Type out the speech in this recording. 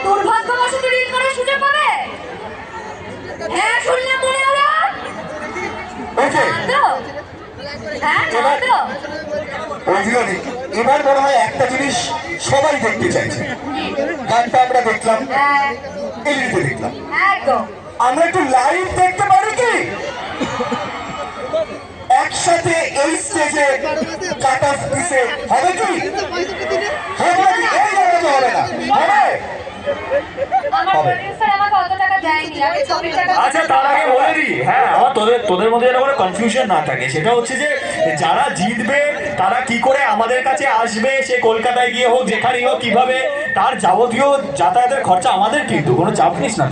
দুর্ভাগ্যবশত রিল করার সুযোগ পাবে? হ্যাঁ শুনলে মনে হলো তো? হ্যাঁ তো এবার মনে হয় একটা জিনিস সবাই দেখতে চাইছে। গানটা আমরা দেখলাম, এলিতে দেখলাম, একদম আমরা একটু লাইভ দেখতে পারি কি? একসাথে এই স্টেজে কাট অফ দিছে হবে কি? হবে কি? এই জায়গাতে হবে না, হবে? আমার প্রোডিউসার আমাকে অত টাকা দেয়নি, আমি ছবির টাকা। আচ্ছা তার আগে বলে দিই, হ্যাঁ আমার তোদের মধ্যে যেন কোনো কনফিউশন না থাকে, সেটা হচ্ছে যে যারা জিতবে তারা কি করে আমাদের কাছে আসবে, সে কলকাতায় গিয়ে হোক যেখানেই হোক কিভাবে, তার যাবতীয় যাতায়াতের খরচা আমাদের, কিন্তু কোনো চাপ নিস না।